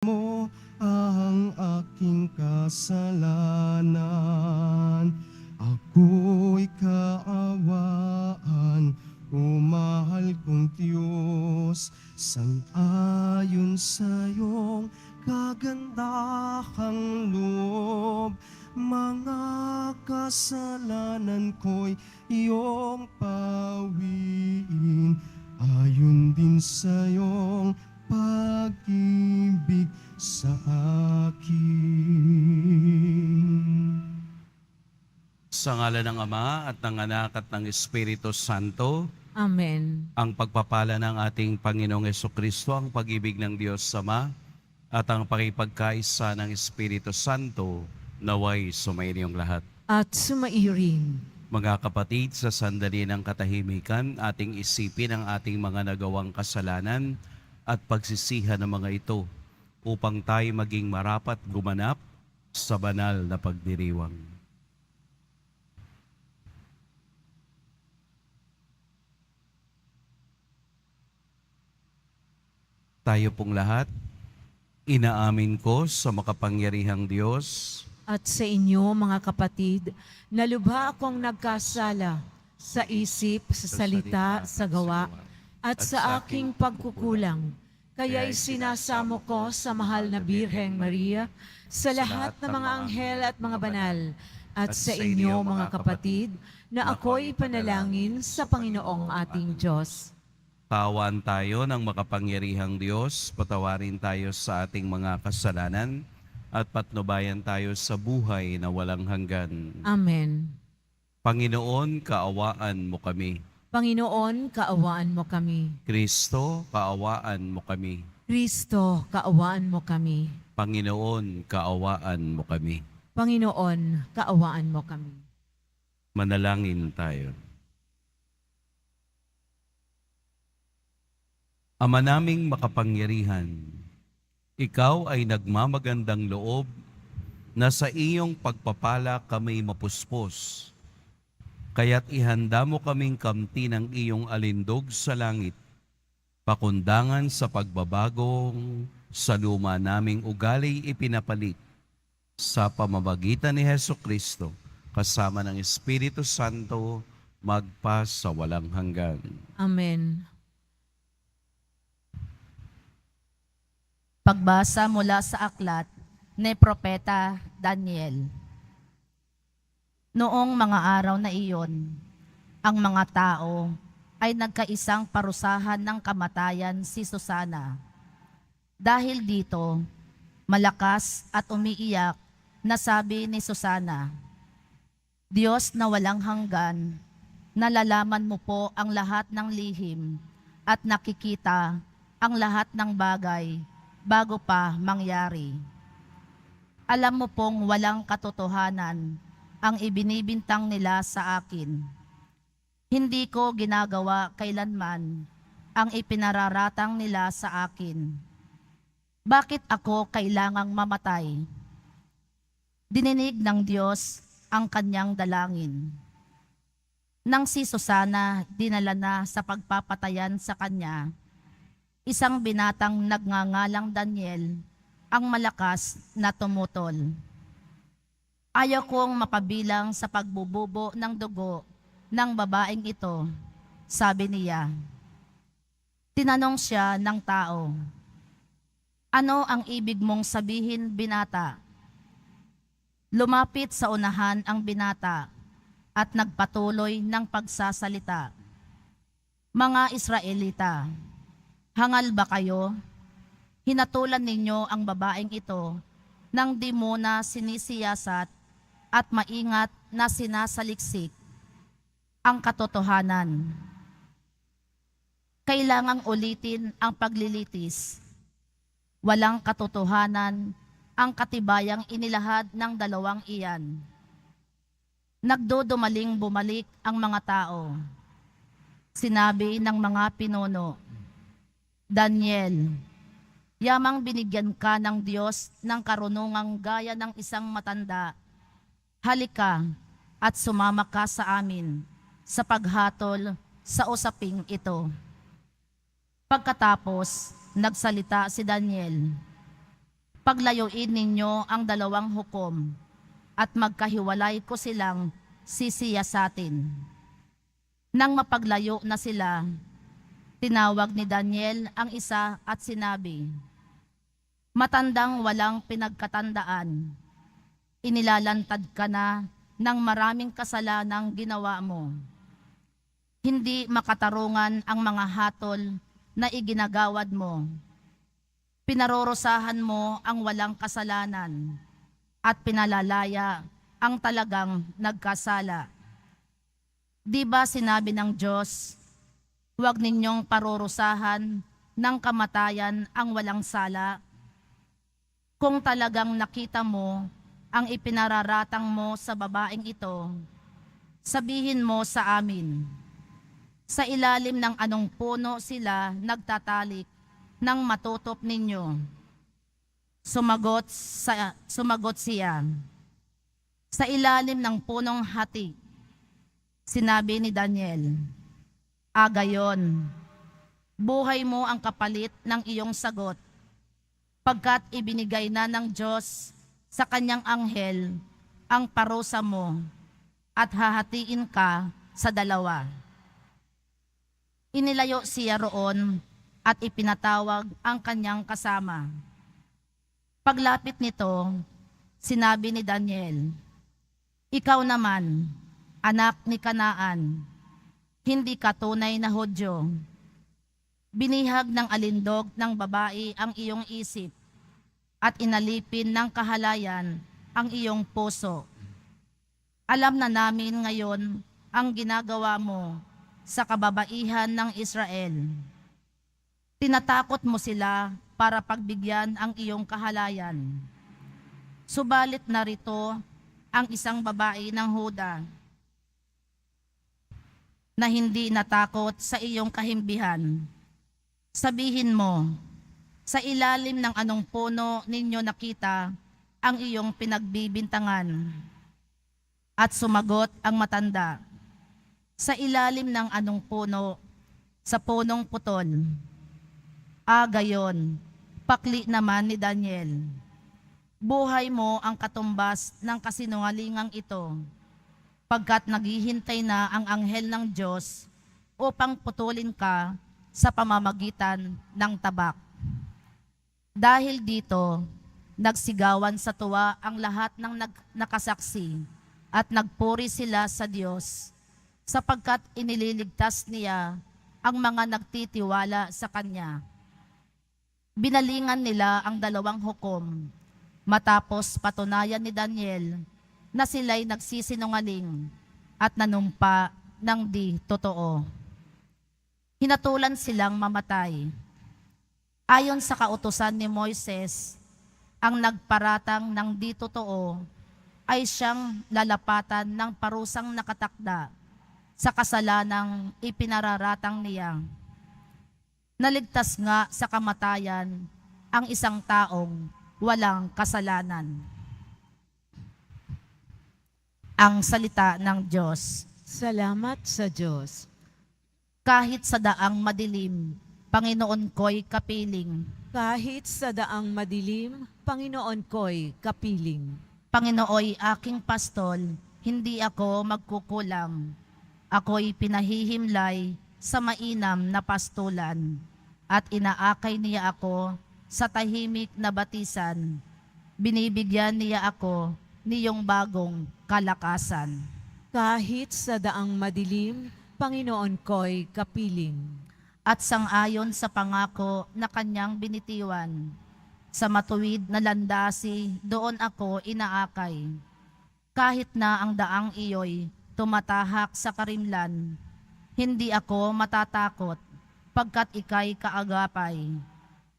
mo ang aking kasalanan. Ako'y kaawaan, o mahal kong Diyos, sang-ayon sa iyong kagandahang loob. Mga kasalanan ko'y iyong pawiin, ayon din sa iyong pag-ibig sa akin. Sa ngalan ng Ama at ng Anak at ng Espiritu Santo, Amen. ang pagpapala ng ating Panginoong Hesukristo, ang pag-ibig ng Diyos Ama, at ang pakipagkaisa ng Espiritu Santo, naway sumainiyong lahat. At sumaiyo rin. Mga kapatid, sa sandali ng katahimikan, ating isipin ang ating mga nagawang kasalanan at pagsisihan ng mga ito upang tayo maging marapat gumanap sa banal na pagdiriwang. Tayo pong lahat, inaamin ko sa makapangyarihang Diyos At sa inyo, mga kapatid, na lubha akong nagkasala sa isip, sa salita, sa gawa, at sa aking pagkukulang. Kaya'y sinasamo ko sa mahal na Birheng Maria, sa lahat ng mga anghel at mga banal, at sa inyo, mga kapatid, na ako'y panalangin sa Panginoong ating Diyos. Kaawaan tayo ng makapangyarihang Diyos, patawarin tayo sa ating mga kasalanan, at patnubayan tayo sa buhay na walang hanggan. Amen. Panginoon, kaawaan mo kami. Panginoon, kaawaan mo kami. Kristo, kaawaan mo kami. Kristo, kaawaan mo kami. Panginoon, kaawaan mo kami. Panginoon, kaawaan mo kami. Manalangin tayo. Ama naming makapangyarihan, ikaw ay nagmamagandang loob na sa iyong pagpapala kami mapuspos. Kaya't ihanda mo kaming kamti ng iyong alindog sa langit, pakundangan sa pagbabagong sa luma naming ugali ipinapalit sa pamamagitan ni Hesukristo, kasama ng Espiritu Santo, magpa sa walang hanggan. Amen. Pagbasa mula sa aklat ni Propeta Daniel. Noong mga araw na iyon, ang mga tao ay nagkaisang parusahan ng kamatayan si Susana. Dahil dito, malakas at umiiyak na sabi ni Susana, Diyos na walang hanggan, nalalaman mo po ang lahat ng lihim at nakikita ang lahat ng bagay bago pa mangyari. Alam mo pong walang katotohanan ang ibinibintang nila sa akin. Hindi ko ginagawa kailanman ang ipinararatang nila sa akin. Bakit ako kailangang mamatay? Dininig ng Diyos ang kanyang dalangin. Nang si Susana dinala na sa pagpapatayan sa kanya, isang binatang nagngangalang Daniel ang malakas na tumutol. Ayaw kong mapabilang sa pagbububo ng dugo ng babaeng ito, sabi niya. Tinanong siya ng tao, ano ang ibig mong sabihin, binata? Lumapit sa unahan ang binata at nagpatuloy ng pagsasalita. Mga Israelita, hangal ba kayo? Hinatulan ninyo ang babaeng ito nang di muna sinisiyasat at maingat na sinasaliksik ang katotohanan. Kailangang ulitin ang paglilitis. Walang katotohanan ang katibayang inilahad ng dalawang iyan. Nagdudumaling bumalik ang mga tao. Sinabi ng mga pinuno, Daniel, yamang binigyan ka ng Diyos ng karunungang gaya ng isang matanda. Halika at sumama ka sa amin sa paghatol sa usaping ito. Pagkatapos, nagsalita si Daniel. Paglayuin ninyo ang dalawang hukom at magkahiwalay ko silang sisiyasatin. Nang mapaglayo na sila, tinawag ni Daniel ang isa at sinabi, "Matandang walang pinagkatandaan, inilalantad ka na ng maraming kasalanang ginawa mo. Hindi makatarungan ang mga hatol na iginagawad mo. Pinarorosahan mo ang walang kasalanan at pinalalaya ang talagang nagkasala. Di ba sinabi ng Diyos, huwag ninyong parorosahan ng kamatayan ang walang sala? Kung talagang nakita mo ang ipinararatang mo sa babaeng ito, sabihin mo sa amin, sa ilalim ng anong puno sila nagtatalik nang matutop ninyo?" Sumagot siya, "Sa ilalim ng punong hati." Sinabi ni Daniel, "Gayon, buhay mo ang kapalit ng iyong sagot, pagkat ibinigay na ng Diyos sa kanyang anghel ang parusa mo at hahatiin ka sa dalawa." Inilayo siya roon at ipinatawag ang kanyang kasama. Paglapit nito, sinabi ni Daniel, "Ikaw naman, anak ni Kanaan, hindi ka tunay na Hudyo. Binihag ng alindog ng babae ang iyong isip at inalipin ng kahalayan ang iyong puso. Alam na namin ngayon ang ginagawa mo sa kababaihan ng Israel. Tinatakot mo sila para pagbigyan ang iyong kahalayan. Subalit narito ang isang babae ng Huda na hindi natakot sa iyong kahimbihan. Sabihin mo, sa ilalim ng anong puno ninyo nakita ang iyong pinagbibintangan?" At sumagot ang matanda, "Sa ilalim ng anong puno? Sa punong putol." Gayon, pakli naman ni Daniel, "Buhay mo ang katumbas ng kasinungalingang ito, pagkat naghihintay na ang anghel ng Diyos upang putulin ka sa pamamagitan ng tabak." Dahil dito, nagsigawan sa tuwa ang lahat ng nakasaksi at nagpuri sila sa Diyos, sapagkat inililigtas niya ang mga nagtitiwala sa Kanya. Binalingan nila ang dalawang hukom, matapos patunayan ni Daniel na sila'y nagsisinungaling at nanumpa ng di totoo. Hinatulan silang mamatay. Ayon sa kautusan ni Moises, ang nagparatang ng di totoo ay siyang lalapatan ng parusang nakatakda sa kasalanang ipinararatang niya. Naligtas nga sa kamatayan ang isang taong walang kasalanan. Ang salita ng Diyos. Salamat sa Diyos. Kahit sa daang madilim, Panginoon ko'y kapiling. Kahit sa daang madilim, Panginoon ko'y kapiling. Panginooy aking pastol, hindi ako magkukulang. Ako'y pinahihimlay sa mainam na pastulan, at inaakay niya ako sa tahimik na batisan. Binibigyan niya ako niyong bagong kalakasan. Kahit sa daang madilim, Panginoon ko'y kapiling. At sangayon sa pangako na kanyang binitiwan, sa matuwid na landasi doon ako inaakay. Kahit na ang daang iyo'y tumatahak sa karimlan, hindi ako matatakot, pagkat ika'y kaagapay.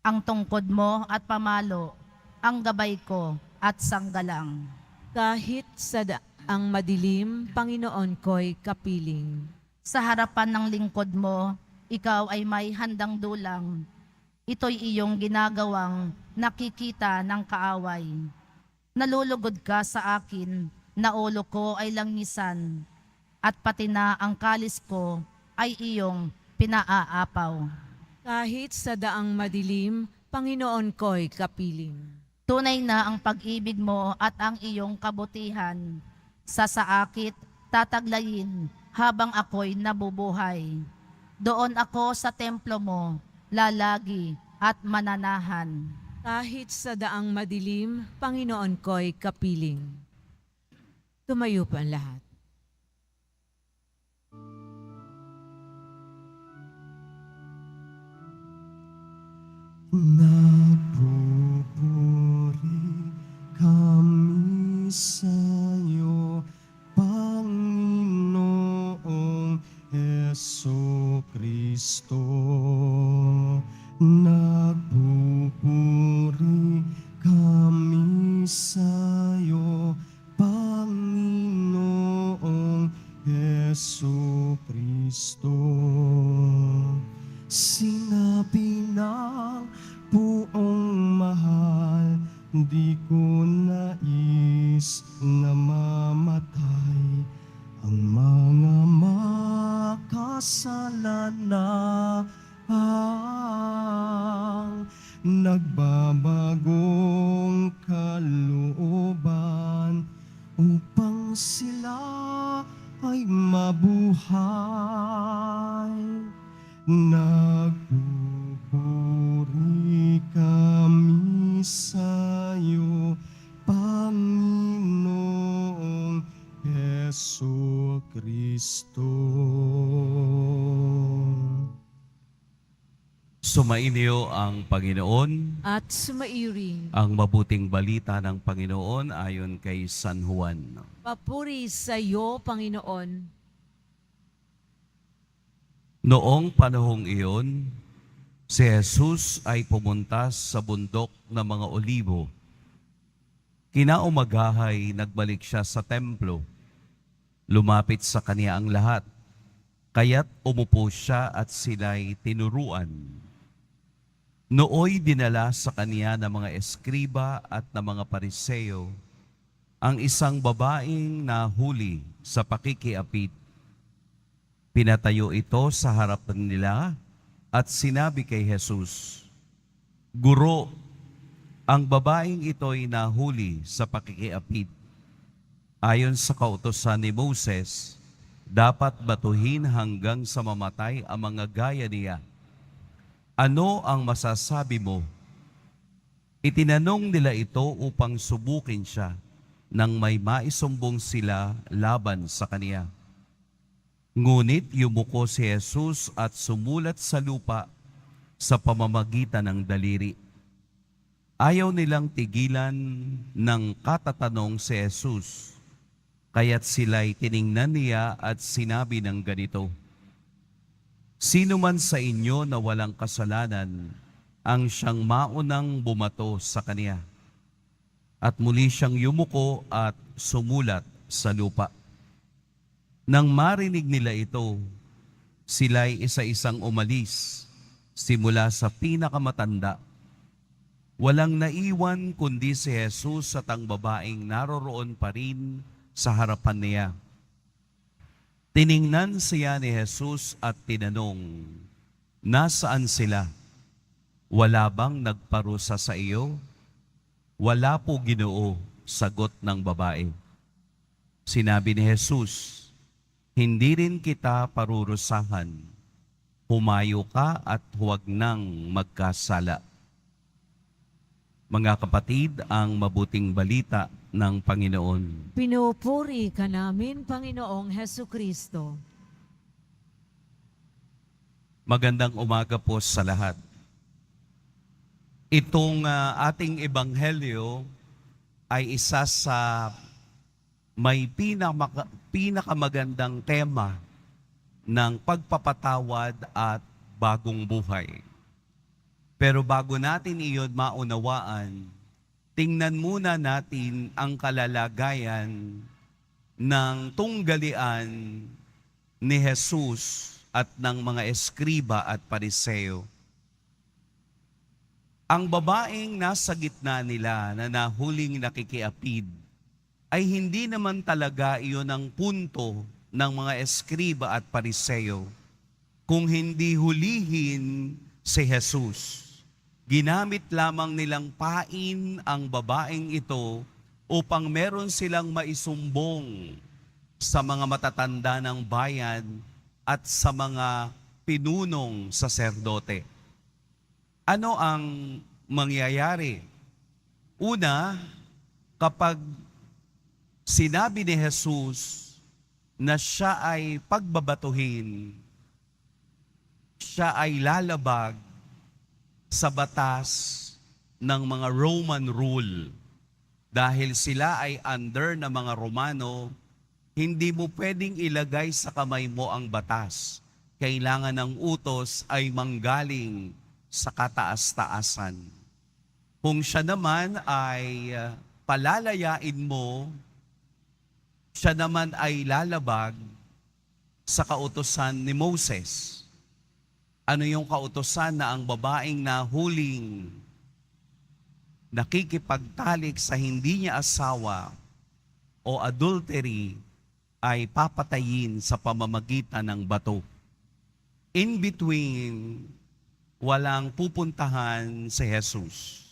Ang tungkod mo at pamalo, ang gabay ko at sanggalang. Kahit sa daang madilim, Panginoon ko'y kapiling. Sa harapan ng lingkod mo, ikaw ay may handang dulang. Ito'y iyong ginagawang nakikita ng kaaway. Nalulugod ka sa akin, na ulo ko ay langisan, at pati na ang kalis ko ay iyong pinaapaw. Kahit sa daang madilim, Panginoon ko'y kapiling. Tunay na ang pag-ibig mo at ang iyong kabutihan. Sa saakit, tataglayin habang ako'y nabubuhay. Doon ako sa templo mo, lalagi at mananahan. Kahit sa daang madilim, Panginoon ko'y kapiling. Tumayo po ang lahat. Nagpupuri kami sa'yo, Panginoong Jesucristo. Nagpupuri kami sa'yo, Panginoong Jesucristo. Sinabi ng buong mahal, di ko nais na mamatay ang mga makasalanan. Nagbabagong kalooban upang sila ay mabuhay. Nagpupuri kami sa'yo, Panginoong Jesucristo. Sumainyo ang Panginoon. At sumairi, Ang mabuting balita ng Panginoon ayon kay San Juan. papuri sa iyo, Panginoon. Noong panahong iyon, si Jesus ay pumunta sa bundok ng mga Olibo. Kinaumagahay, nagbalik siya sa templo. Lumapit sa kaniya ang lahat, kaya't umupo siya at sila'y tinuruan. Nooy dinala sa kaniya ng mga eskriba at ng mga pariseo ang isang babaeng nahuli sa pakikiapid. Pinatayo ito sa harapan nila at sinabi kay Jesus, "Guro, ang babaeng ito'y nahuli sa pakikiapid. Ayon sa kautusan ni Moses, dapat batuhin hanggang sa mamatay ang mga gaya niya. Ano ang masasabi mo?" Itinanong nila ito upang subukin siya nang may maisumbong sila laban sa kaniya. Ngunit yumuko si Jesus at sumulat sa lupa sa pamamagitan ng daliri. Ayaw nilang tigilan ng katatanong si Jesus, kaya't sila'y tiningnan niya at sinabi ng ganito, "Sino man sa inyo na walang kasalanan ang siyang maunang bumato sa kaniya?" At muli siyang yumuko at sumulat sa lupa. Nang marinig nila ito, sila'y isa-isang umalis, simula sa pinakamatanda. Walang naiwan kundi si Jesus at ang babaeng naroroon pa rin sa harapan niya. Tiningnan siya ni Jesus at tinanong, "Nasaan sila? Wala bang nagparusa sa iyo?" "Wala po, Ginoo," sagot ng babae. Sinabi ni Jesus, "Hindi rin kita parurusahan. Humayo ka at huwag nang magkasala." Mga kapatid, ang mabuting balita ng Panginoon. Pinupuri ka namin, Panginoong Hesukristo. Magandang umaga po sa lahat. Itong ating ebanghelyo ay isa sa may pinakamagandang tema ng pagpapatawad at bagong buhay. Pero bago natin iyon maunawaan, tingnan muna natin ang kalalagayan ng tunggalian ni Jesus at ng mga eskriba at pariseo. Ang babaeng nasa gitna nila na nahuling nakikiapid ay hindi naman talaga iyon ang punto ng mga eskriba at pariseo, kung hindi hulihin si Jesus. Ginamit lamang nilang pain ang babaeng ito upang meron silang maisumbong sa mga matatanda ng bayan at sa mga pinunong saserdote. Ano ang mangyayari? Una, kapag sinabi ni Jesus na siya ay pagbabatuhin, siya ay lalabag sa batas ng mga Roman rule. Dahil sila ay under na mga Romano, hindi mo pwedeng ilagay sa kamay mo ang batas. Kailangan ng utos ay manggaling sa kataas-taasan. Kung siya naman ay palalayain mo, siya naman ay lalabag sa kautusan ni Moses. Ano yung kautusan na ang babaeng nahuling nakikipagtalik sa hindi niya asawa o adultery ay papatayin sa pamamagitan ng bato. In between, walang pupuntahan si Jesus.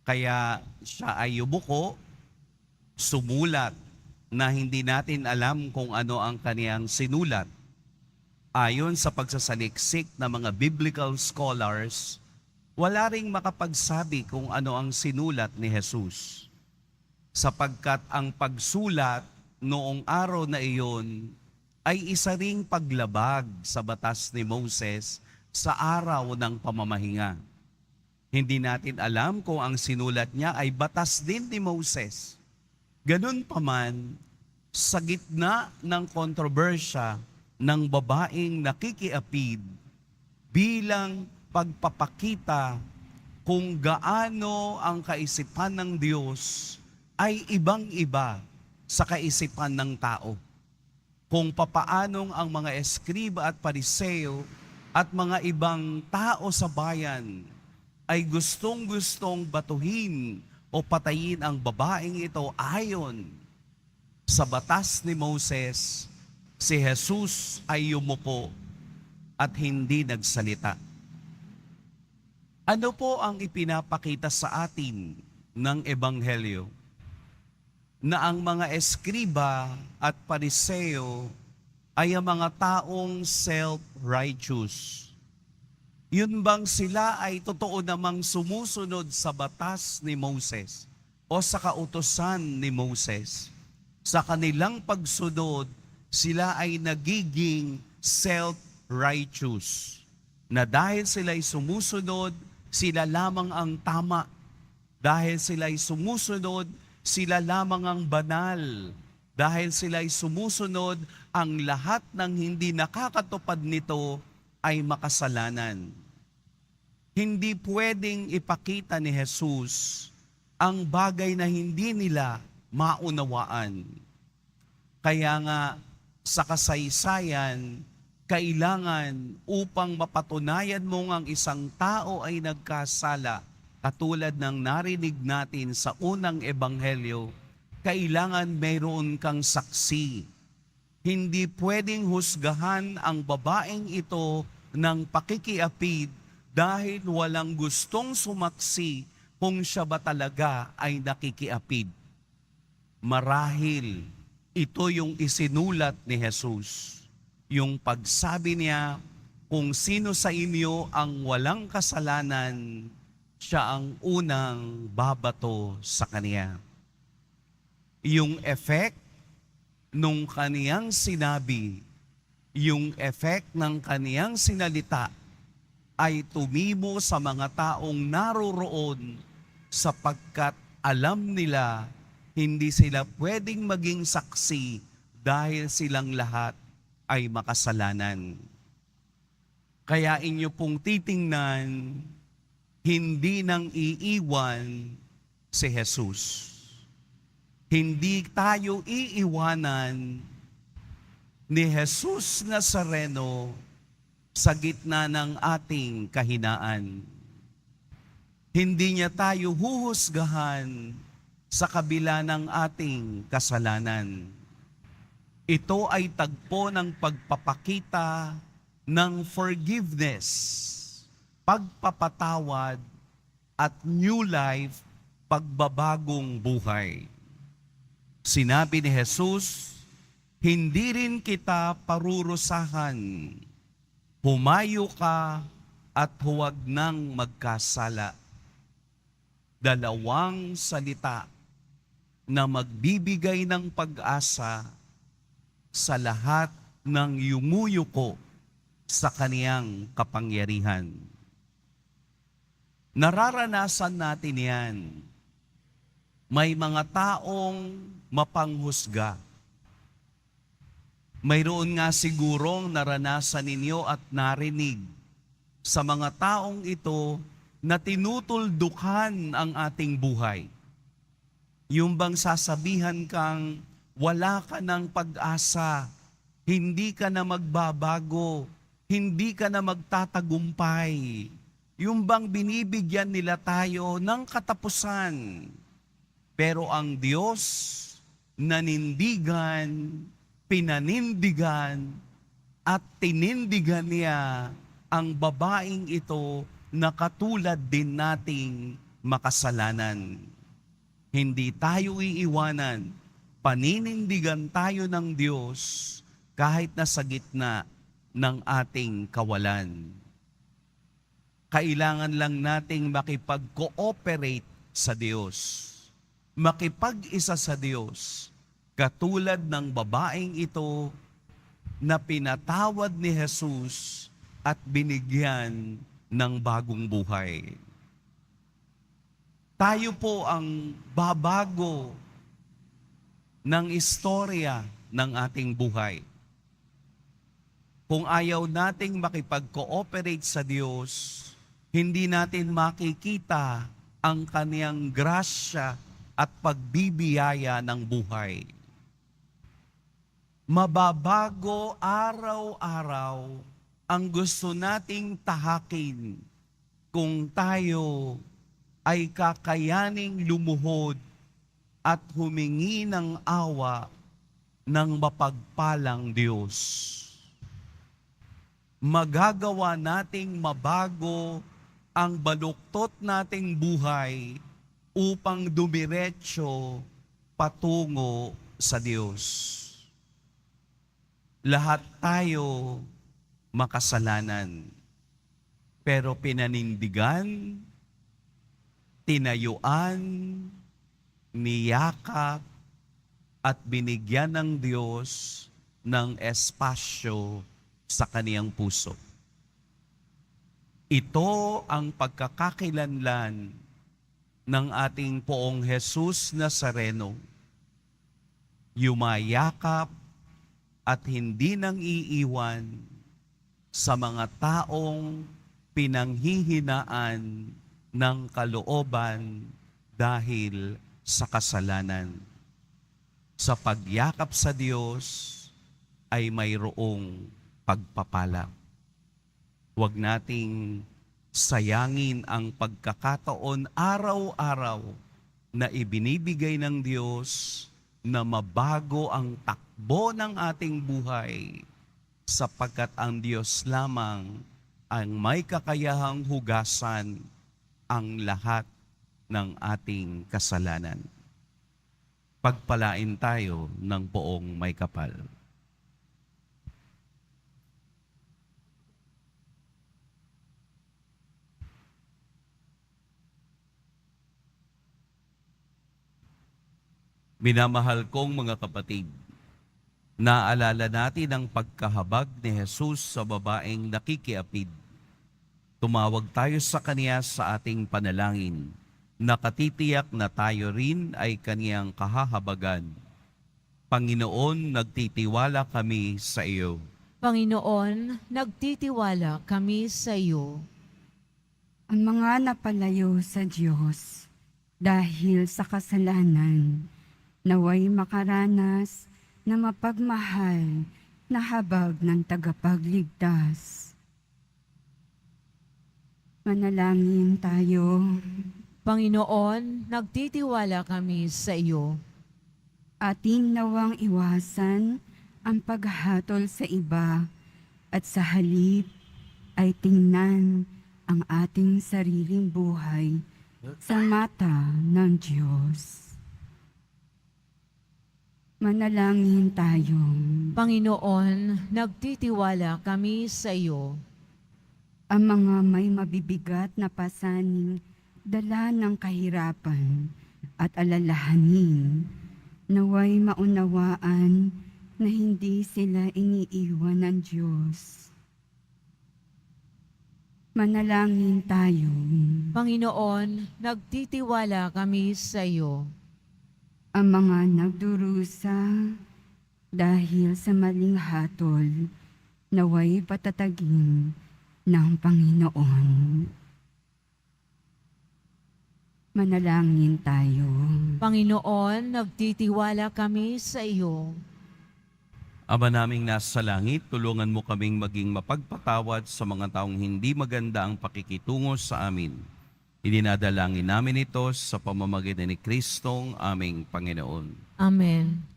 Kaya siya ay yumuko, sumulat na hindi natin alam kung ano ang kaniyang sinulat. Ayon sa pagsasaliksik ng mga biblical scholars, wala ring makapagsabi kung ano ang sinulat ni Jesus. Sapagkat ang pagsulat noong araw na iyon ay isa ring paglabag sa batas ni Moses sa araw ng pamamahinga. Hindi natin alam kung ang sinulat niya ay batas din ni Moses. Ganun pa man, sa gitna ng kontrobersya ng babaeng nakikiapid bilang pagpapakita kung gaano ang kaisipan ng Diyos ay ibang-iba sa kaisipan ng tao. Kung papaanong ang mga eskriba at pariseo at mga ibang tao sa bayan ay gustong-gustong batuhin o patayin ang babaeng ito ayon sa batas ni Moses, si Jesus ay yumuko at hindi nagsalita. Ano po ang ipinapakita sa atin ng Ebanghelyo? Na ang mga eskriba at pariseo ay ang mga taong self-righteous. Yun bang sila ay totoo namang sumusunod sa batas ni Moses o sa kautusan ni Moses? Sa kanilang pagsunod, sila ay nagiging self-righteous. Na dahil sila ay sumusunod, sila lamang ang tama. Dahil sila ay sumusunod, sila lamang ang banal. Dahil sila ay sumusunod, ang lahat ng hindi nakakatupad nito ay makasalanan. Hindi pwedeng ipakita ni Jesus ang bagay na hindi nila maunawaan. Kaya nga, sa kasaysayan, kailangan upang mapatunayan mong ang isang tao ay nagkasala, katulad ng narinig natin sa unang ebanghelyo, kailangan mayroon kang saksi. Hindi pwedeng husgahan ang babaeng ito ng pakikiapid dahil walang gustong sumaksi kung siya ba talaga ay nakikiapid. Marahil, ito yung isinulat ni Jesus. Yung pagsabi niya, kung sino sa inyo ang walang kasalanan, siya ang unang babato sa kaniya. Yung effect nung kaniyang sinabi, yung effect ng kaniyang sinalita ay tumimo sa mga taong naroroon sapagkat alam nila hindi sila pwedeng maging saksi dahil silang lahat ay makasalanan. Kaya inyo pong titingnan, hindi nang iiwan si Jesus. Hindi tayo iiwanan ni Jesus Nazareno sa gitna ng ating kahinaan. Hindi niya tayo huhusgahan sa kabila ng ating kasalanan. Ito ay tagpo ng pagpapakita ng forgiveness pagpapatawad, at new life, pagbabagong buhay. Sinabi ni Jesus, hindi rin kita parurusahan. Humayo ka at huwag nang magkasala. Dalawang salita na magbibigay ng pag-asa sa lahat ng yumuyuko sa kaniyang kapangyarihan. Nararanasan natin yan. May mga taong mapanghusga. Mayroon nga sigurong naranasan ninyo at narinig sa mga taong ito na tinutuldukan ang ating buhay. Yung bang sasabihan kang wala ka ng pag-asa, hindi ka na magbabago, hindi ka na magtatagumpay. Yung bang binibigyan nila tayo ng katapusan. Pero ang Diyos, nanindigan, pinanindigan, at tinindigan niya ang babaeng ito na katulad din nating makasalanan. Hindi tayo iiwanan, paninindigan tayo ng Diyos kahit nasa gitna ng ating kawalan. Kailangan lang nating makipag-cooperate sa Diyos. Makipag-isa sa Diyos, katulad ng babaeng ito na pinatawad ni Jesus at binigyan ng bagong buhay. Tayo po ang babago ng istorya ng ating buhay. Kung ayaw nating makipag-cooperate sa Diyos, hindi natin makikita ang kaniyang grasya at pagbibiyaya ng buhay. Mababago araw-araw ang gusto nating tahakin kung tayo ay kakayaning lumuhod at humingi ng awa ng mapagpalang Diyos. Magagawa nating mabago ang baluktot nating buhay upang dumiretso patungo sa Diyos. Lahat tayo makasalanan, pero pinanindigan, tinayuan, niyakap, at binigyan ng Diyos ng espasyo sa kaniyang puso. Ito ang pagkakakilanlan ng ating Poong Jesus Nazareno. Yumayakap at hindi nang iiwan sa mga taong pinanghihinaan ng kalooban dahil sa kasalanan. Sa pagyakap sa Diyos ay mayroong pagpapala. Huwag nating sayangin ang pagkakataon araw-araw na ibinibigay ng Diyos na mabago ang takbo ng ating buhay, sapagkat ang Diyos lamang ang may kakayahang hugasan ang lahat ng ating kasalanan. Pagpalain tayo ng Poong May Kapal. Minamahal kong mga kapatid, naalala natin ang pagkahabag ni Jesus sa babaeng nakikiapid. Tumawag tayo sa Kaniya sa ating panalangin, nakatitiyak na tayo rin ay Kaniyang kahahabagan. Panginoon, nagtitiwala kami sa iyo. Panginoon, nagtitiwala kami sa iyo. Ang mga napalayo sa Diyos dahil sa kasalanan, naway makaranas na mapagmahal na habag ng tagapagligtas. Manalangin tayo. Panginoon, nagtitiwala kami sa iyo. Ating nawang iwasan ang paghatol sa iba at sa halip ay tingnan ang ating sariling buhay sa mata ng Diyos. Manalangin tayo. Panginoon, nagtitiwala kami sa iyo. Ang mga may mabibigat na pasaning dala ng kahirapan at alalahanin, naway maunawaan na hindi sila iniiwan ng Diyos. Manalangin tayo. Panginoon, nagtitiwala kami sa iyo. Ang mga nagdurusa dahil sa maling hatol, naway patatagin ng Panginoon. Manalangin tayo. Panginoon, nagtitiwala kami sa iyo. Ama naming nasa langit, tulungan mo kaming maging mapagpatawad sa mga taong hindi maganda ang pakikitungo sa amin. Idinadalangin namin ito sa pamamagitan ni Kristong aming Panginoon. Amen.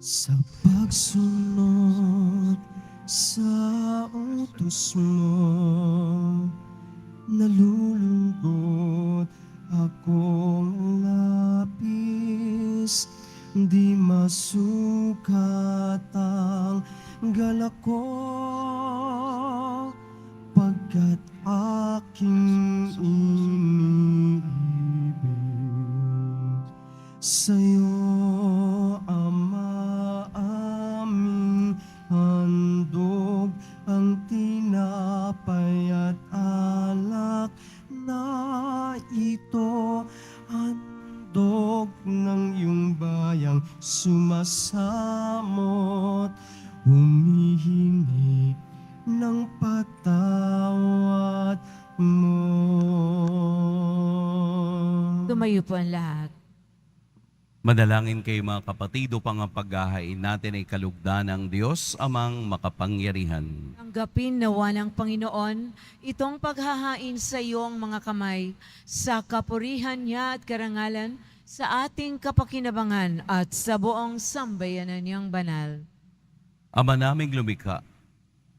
Sa pagsunod sa utos mo, nalulungkot akong labis, di masukat ang galak ko, pagkat aking iniibig. Sa'yo, Ama, aming handog ang tinapay at alak na ito, handog ng iyong bayang sumasamot, humihingi ng patawad mo. Tumayo po ang lahat. Manalangin kayo mga kapatid upang ang paghahain natin ay kalugdan ng Diyos amang makapangyarihan. Tanggapin nawa ng Panginoon itong paghahain sa iyong mga kamay sa kapurihan niya at karangalan sa ating kapakinabangan at sa buong sambayanan niyang banal. Ama naming lumikha,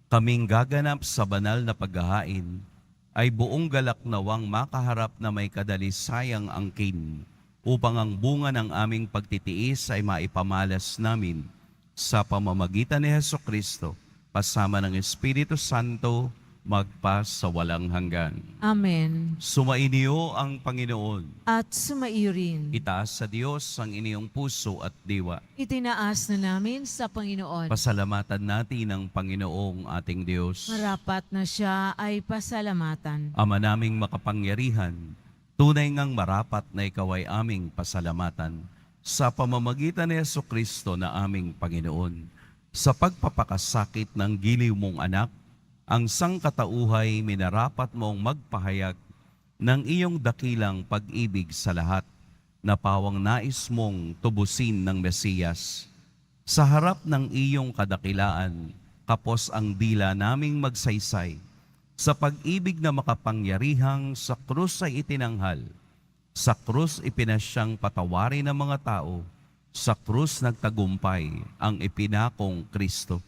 kaming gaganap sa banal na paghahain ay buong galak nawang makaharap na may kadalisayang angkin upang ang bunga ng aming pagtitiis ay maipamalas namin sa pamamagitan ni Hesukristo, kasama ng Espiritu Santo, magpa sa walang hanggan. Amen. Sumainiyo ang Panginoon. At sumaiyo rin. Itaas sa Diyos ang inyong puso at diwa. Itinaas na namin sa Panginoon. Pasalamatan natin ang Panginoong ating Diyos. Marapat na siya ay pasalamatan. Ama naming makapangyarihan, tunay ngang marapat na ikaw ay aming pasalamatan sa pamamagitan ni Jesucristo na aming Panginoon. Sa pagpapakasakit ng giliw mong anak, ang sangkatauhay minarapat mong magpahayag ng iyong dakilang pag-ibig sa lahat na pawang nais mong tubusin ng Mesiyas. Sa harap ng iyong kadakilaan, kapos ang dila naming magsaysay. Sa pag-ibig na makapangyarihang sa krus ay itinanghal. Sa krus ipinasyang patawarin ng mga tao. Sa krus nagtagumpay ang ipinakong Kristo.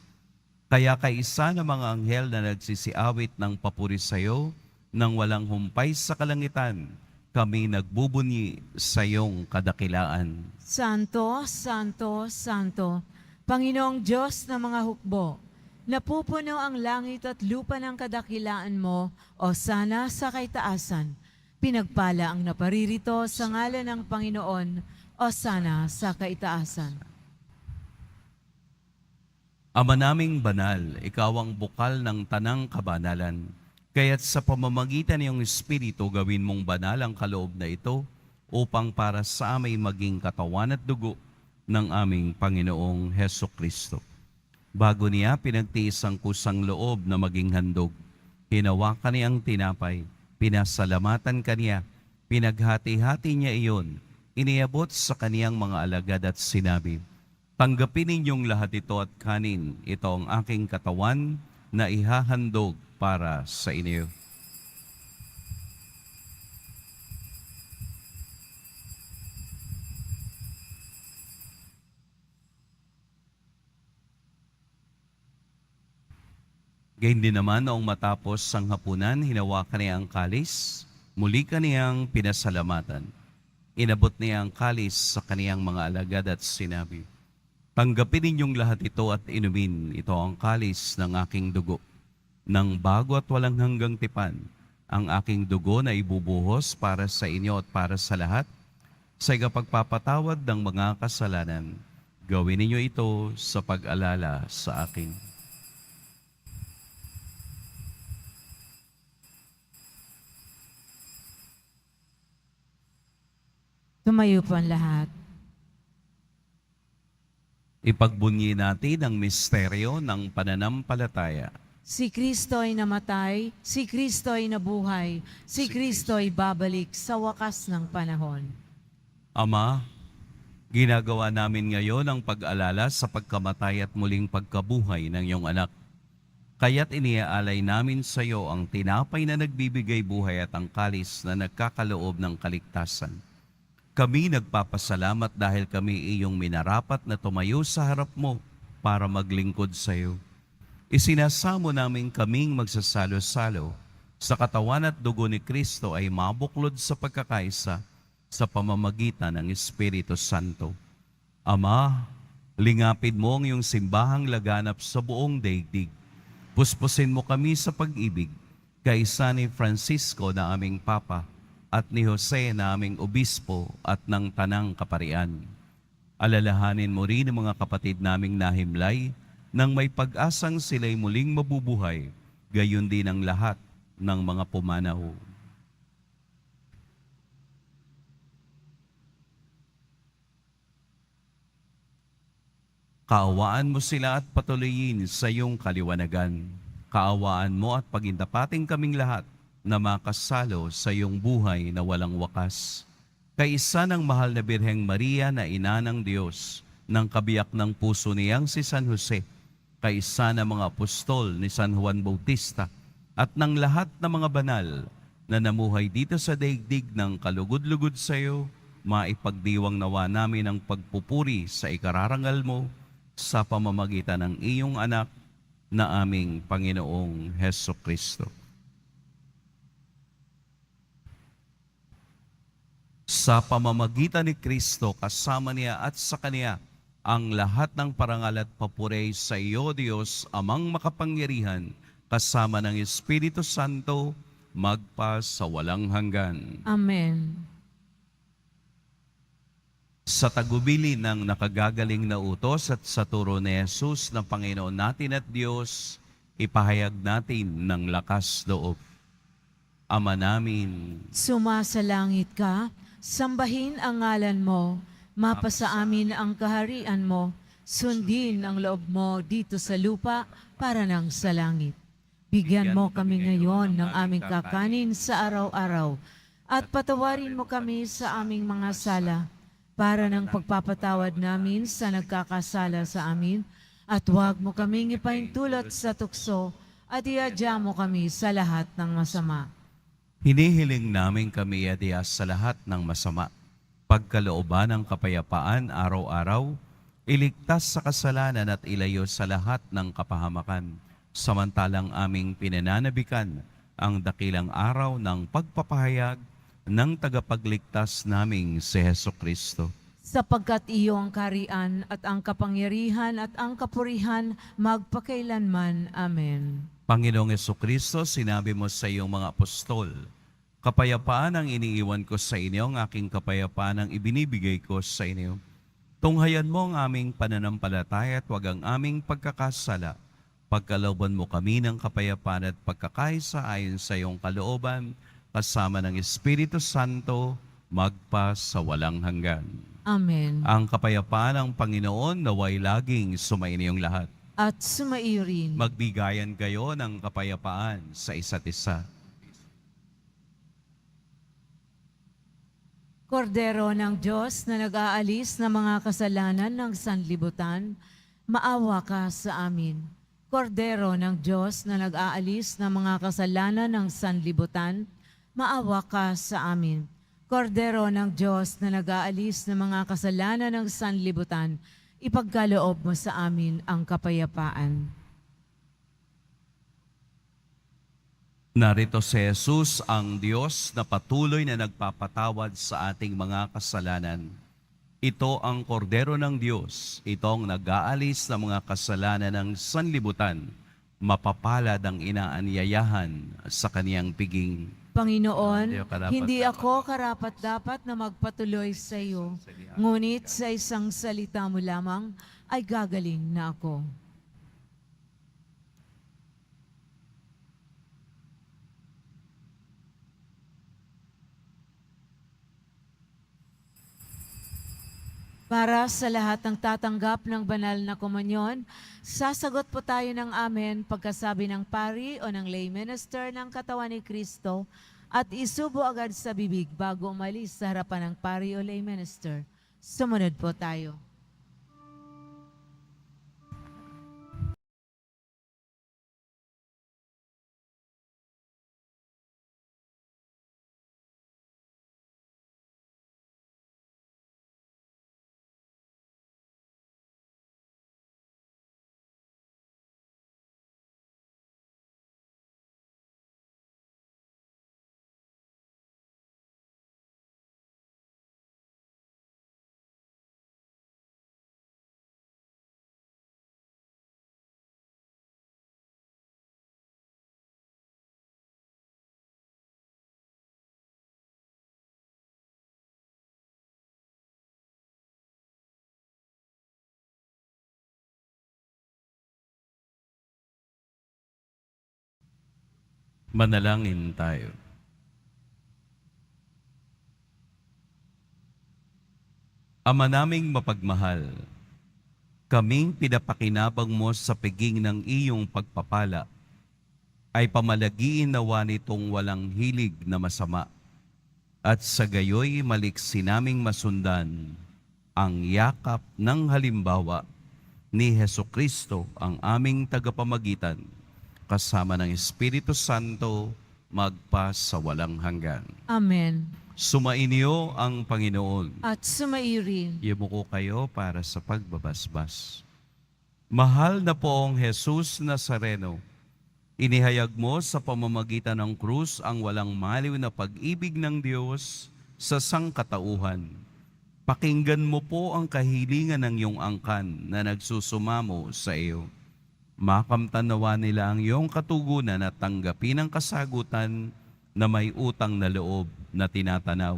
Kaya kaisa ng mga anghel na nagsisiawit ng papuri sa iyo, nang walang humpay sa kalangitan, kami nagbubunyi sa iyong kadakilaan. Santo, Santo, Santo, Panginoong Diyos ng mga hukbo, napupuno ang langit at lupa ng kadakilaan mo, o sana sa kaitaasan. Pinagpala ang naparirito sa ngalan ng Panginoon, o sana sa kaitaasan. Ama naming banal, ikaw ang bukal ng tanang kabanalan. Kaya't sa pamamagitan ng iyong Espiritu, gawin mong banal ang kaloob na ito upang para sa amay maging katawan at dugo ng aming Panginoong Hesukristo. Bago niya pinagtiis ang kusang loob na maging handog, hinawakan niyang tinapay, pinasalamatan kaniya, pinaghati-hati niya iyon, iniabot sa kaniyang mga alagad at sinabi, "Tanggapin ninyong lahat ito at kanin, ito ang aking katawan na ihahandog para sa inyo." Gayun din naman noong matapos ang hapunan, hinawakan niya ang kalis, muli kaniyang pinasalamatan. Inabot niya ang kalis sa kaniyang mga alagad at sinabi, "Tanggapin ninyong lahat ito at inumin. Ito ang kalis ng aking dugo. Nang bago at walang hanggang tipan, ang aking dugo na ibubuhos para sa inyo at para sa lahat, sa ikapagpapatawad ng mga kasalanan. Gawin ninyo ito sa pag-alala sa akin." Tumayo po ang lahat. Ipagbunyi natin ang misteryo ng pananampalataya. Si Kristo ay namatay, si Kristo ay nabuhay, si Kristo ay babalik sa wakas ng panahon. Ama, ginagawa namin ngayon ang pag-alala sa pagkamatay at muling pagkabuhay ng iyong anak. Kaya't iniaalay namin sa iyo ang tinapay na nagbibigay buhay at ang kalis na nagkakaloob ng kaligtasan. Kami nagpapasalamat dahil kami iyong minarapat na tumayo sa harap mo para maglingkod sa iyo. Isinasamo namin kaming magsasalo-salo sa katawan at dugo ni Kristo ay mabuklod sa pagkakaisa sa pamamagitan ng Espiritu Santo. Ama, lingapin mo ang iyong simbahang laganap sa buong daigdig. Puspusin mo kami sa pag-ibig, kaisa ni Francisco na aming Papa, at ni Jose na aming obispo at ng tanang kaparian. Alalahanin mo rin ang mga kapatid naming nahimlay nang may pag-asang sila'y muling mabubuhay, gayon din ang lahat ng mga pumanaw. Kaawaan mo sila at patuloyin sa iyong kaliwanagan. Kaawaan mo at pagindapating kaming lahat na makasalo sa iyong buhay na walang wakas. Kaisa ng mahal na Birheng Maria na ina ng Diyos, ng kabiyak ng puso niyang si San Jose, kaisa ng mga apostol ni San Juan Bautista, at ng lahat ng mga banal na namuhay dito sa daigdig ng kalugod-lugod sa iyo, maipagdiwang nawa namin ang pagpupuri sa ikararangal mo sa pamamagitan ng iyong anak na aming Panginoong Hesukristo. Sa pamamagitan ni Kristo, kasama niya at sa Kanya, ang lahat ng parangal at papuri sa iyo, Diyos, Amang makapangyarihan, kasama ng Espiritu Santo, magpa sa walang hanggan. Amen. Sa tagubili ng nakagagaling na utos at sa turo ni Jesus na Panginoon natin at Diyos, ipahayag natin ng lakas loob. Ama namin, Sumasalangit ka, sambahin ang ngalan mo, mapasa amin ang kaharian mo, sundin ang loob mo dito sa lupa para ng sa langit. Bigyan mo kami ngayon ng aming kakanin sa araw-araw, at patawarin mo kami sa aming mga sala, para ng pagpapatawad namin sa nagkakasala sa amin, at huwag mo kaming ipahintulot sa tukso, at iadya mo kami sa lahat ng masama. hinihiling namin kami adiyas sa lahat ng masama, pagkalooban ng kapayapaan araw-araw, iligtas sa kasalanan at ilayo sa lahat ng kapahamakan, samantalang aming pinananabikan ang dakilang araw ng pagpapahayag ng tagapagligtas naming si Hesukristo. Sapagkat iyo ang kaharian at ang kapangyarihan at ang kapurihan magpakailanman. Amen. Panginoong Hesukristo, sinabi mo sa iyong mga apostol, "Kapayapaan ang iniiwan ko sa inyo, ang aking kapayapaan ang ibinibigay ko sa inyo. Tunghayan mo ang aming pananampalataya at huwag ang aming pagkakasala. Pagkalooban mo kami ng kapayapaan at pagkakaisa ayon sa iyong kalooban, kasama ng Espiritu Santo, magpa sa walang hanggan." Amen. Ang kapayapaan ng Panginoon naway laging sumainiyong lahat. At sumaiyo rin. Magbigayan kayo ng kapayapaan sa isa't isa. Kordero ng Diyos na nag-aalis ng mga kasalanan ng sanlibutan, maawa ka sa amin. Kordero ng Diyos na nag-aalis ng mga kasalanan ng sanlibutan, maawa ka sa amin. Kordero ng Diyos na nag-aalis ng mga kasalanan ng sanlibutan, ipagkaloob mo sa amin ang kapayapaan. Narito si Jesus, ang Diyos na patuloy na nagpapatawad sa ating mga kasalanan. Ito ang kordero ng Diyos, itong nag-aalis ng mga kasalanan ng sanlibutan. Mapapalad ang inaanyayahan sa kaniyang piging. Panginoon, Hindi ako karapat-dapat. hindi ako karapat-dapat na magpatuloy sa iyo, ngunit sa isang salita mo lamang ay gagaling na ako. Para sa lahat ng tatanggap ng banal na komunyon, sasagot po tayo ng amen pagkasabi ng pari o ng lay minister ng katawan ni Kristo at isubo agad sa bibig bago umalis sa harapan ng pari o lay minister. Sumunod po tayo. Manalangin tayo. Ama naming mapagmahal, kaming pinapakinabang mo sa piging ng iyong pagpapala, ay pamalagiin nawa nitong walang hilig na masama, at sa gayoy maliksi naming masundan ang yakap ng halimbawa ni Hesukristo ang aming tagapamagitan, kasama ng Espiritu Santo, magpa sa walang hanggan. Amen. Sumainyo ang Panginoon. At sumairin. Yumuko kayo para sa pagbabasbas. Mahal na poong Jesus Nazareno, inihayag mo sa pamamagitan ng krus ang walang maliw na pag-ibig ng Diyos sa sangkatauhan. Pakinggan mo po ang kahilingan ng iyong angkan na nagsusumamo sa iyo. Makamtan nawa nila ang iyong katugunan at tanggapin ang kasagutan na may utang na loob na tinatanaw.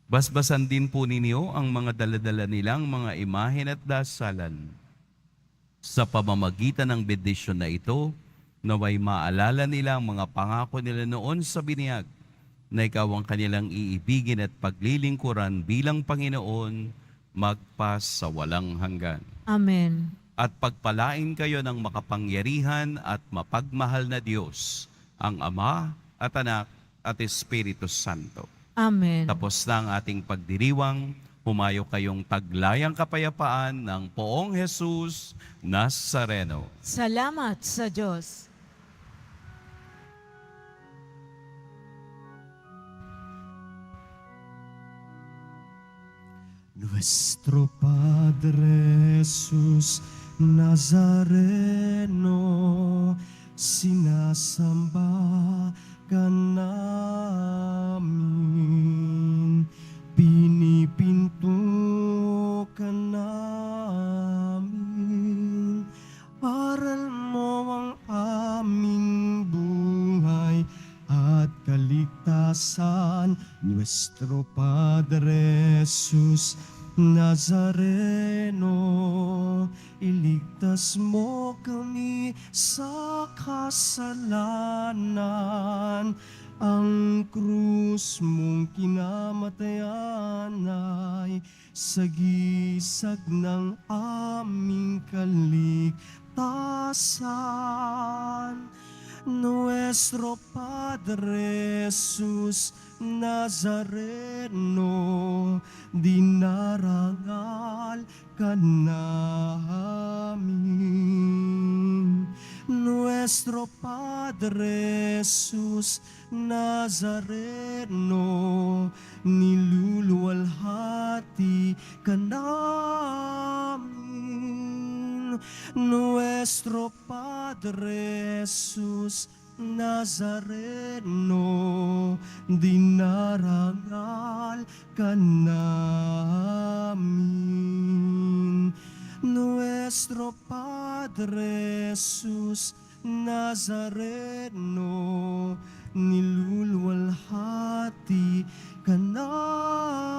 Basbasan din po ninyo ang mga daladala nilang mga imahen at dasalan. Sa pamamagitan ng bendisyon na ito, naway maalala nila ang mga pangako nila noon sa biniyag, na ikaw ang kanilang iibigin at paglilingkuran bilang Panginoon, magpas sa walang hanggan. Amen. At pagpalain kayo ng makapangyarihan at mapagmahal na Diyos, ang Ama at Anak at Espiritu Santo. Amen. Tapos na ang ating pagdiriwang, humayo kayong taglayang kapayapaan ng poong Jesus Nazareno. Salamat sa Diyos. Nuestro Padre Jesus Nazareno, sinasamba ka namin, pinipinto ka namin, aral mo ang aming buhay at kaligtasan. Nuestro Padre Jesus Nazareno, iligtas mo kami sa kasalanan. Ang krus mong kinamatayan ay sagisag ng aming kaligtasan. Nuestro Padre Jesus Nazareno, dinarangal ka namin. Nuestro Padre Jesus Nazareno, niluluwalhati ka namin. Nuestro Padre Jesus Nazareno, dinarangal ka namin. Nuestro Padre Jesus Nazareno, niluluwalhati ka namin.